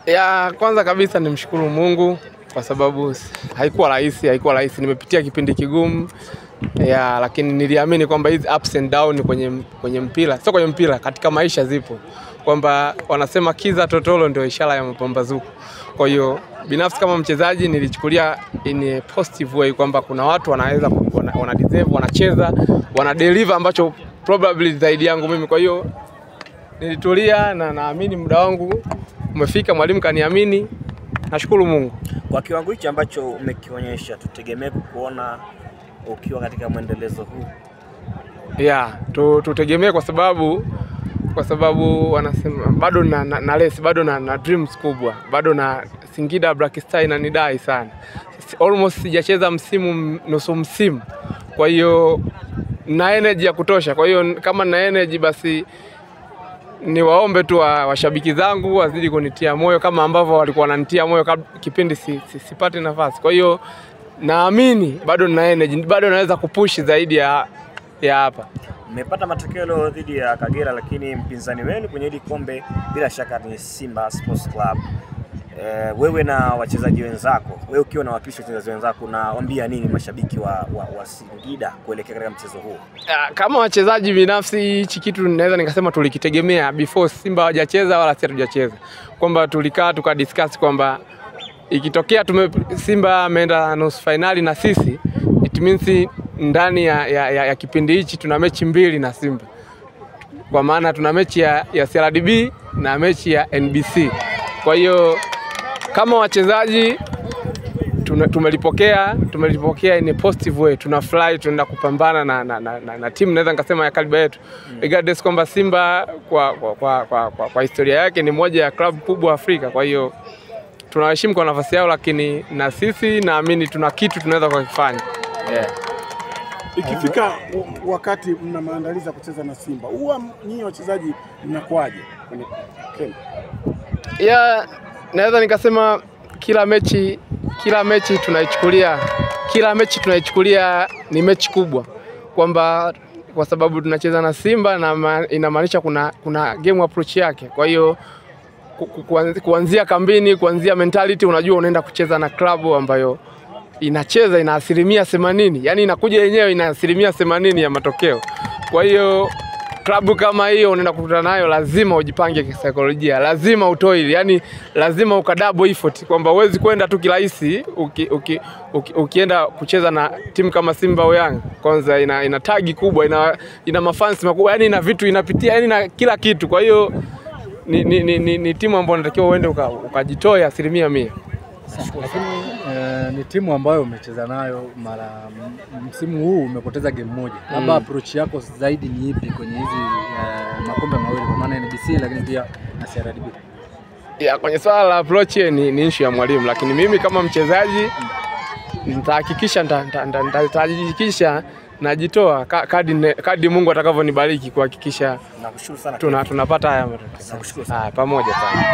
Ya kwanza kabisa nimshukuru Mungu kwa sababu haikuwa rahisi. Nimepitia kipindi kigumu. Ya lakini niliamini kwamba hizi ups and down kwenye mpira, sio kwenye mpira, katika maisha zipo. Kwamba wanasema kiza totolo ndio ishara ya mapambazuko. Kwa hiyo binafsi kama mchezaji nilichukulia in a positive way kwamba kuna watu wanaweza wana deserve, wanacheza, wana deliver ambacho probably zaidi yangu mimi. Kwa hiyo nilitulia na naamini muda wangu umefika, mwalimu kaniamini. Nashukuru Mungu. Kwa kiwango hichi ambacho umekionyesha, tutegemee kuona ukiwa katika mwendelezo huu. Yeah, tutegemee kwa sababu wanasema bado na race, bado na dreams kubwa, bado na Singida Black Star inanidai sana. Almost sijacheza msimu, nusu msimu. Kwa hiyo na energy ya kutosha. Kwa hiyo kama na energy basi ni waombe tu washabiki zangu wazidi kunitia moyo kama ambavyo walikuwa wananitia moyo kipindi sipate nafasi. Kwa hiyo naamini bado na energy, bado naweza kupush zaidi ya hapa. Mmepata matokeo leo dhidi ya Kagera, lakini mpinzani wenu kwenye hili kombe bila shaka ni Simba Sports Club. Wewe na wachezaji wenzako, wewe ukiwa na wapisha wachezaji wenzako, nawaambia nini mashabiki wa Singida kuelekea katika mchezo huu? Kama wachezaji binafsi, hichi kitu naweza nikasema tulikitegemea before Simba hawajacheza wala sisi hatujacheza. Kwamba tulikaa tukadiscuss kwamba ikitokea Simba ameenda nusu finali na sisi, it means ndani ya kipindi hichi tuna mechi mbili na Simba. Kwa maana tuna mechi ya CRDB na mechi ya NBC. Kwa hiyo kama wachezaji tumelipokea in a positive way. Tunafurahi, tunaenda kupambana na timu naweza nikasema ya kaliba yetu. Regardless kwamba Simba kwa historia yake ni moja ya club kubwa Afrika. Kwa hiyo tunawaheshimu kwa nafasi yao, lakini na sisi naamini tuna kitu tunaweza kukifanya. Yeah. Ikifika wakati mna maandalizi ya kucheza na Simba, huwa nyinyi wachezaji mnakuaje kwenye camp? Yeah, naweza nikasema kila mechi tunaichukulia ni mechi kubwa, kwamba kwa sababu tunacheza na Simba na inamaanisha kuna game approach yake. Kwa hiyo kuanzia kambini, kuanzia mentality, unajua unaenda kucheza na klabu ambayo inacheza ina 80%, yani inakuja yenyewe ina 80% ya matokeo. Kwa hiyo klabu kama hiyo unaenda kukutana nayo, lazima ujipange kisaikolojia, lazima utoe, yani lazima ukadouble effort, kwamba huwezi kwenda tu kirahisi ukienda kucheza na timu kama Simba au Yanga. Kwanza ina tagi kubwa, ina mafans makubwa, yani ina vitu inapitia, yani na kila kitu. Kwa hiyo ni timu ambayo unatakiwa uende ukajitoa 100%. Lakini ni timu ambayo umecheza nayo mara msimu huu, umepoteza game moja. Labda approach yako zaidi ni ipi kwenye hizi makombe mawili, kwa maana NBC lakini pia na CRDB? Ya kwenye swala la approach ni issue ya mwalimu, lakini mimi kama mchezaji nitahakikisha najitoa kadi Mungu atakavyonibariki kuhakikisha tunapata haya matokeo. Nakushukuru sana. Pamoja sana.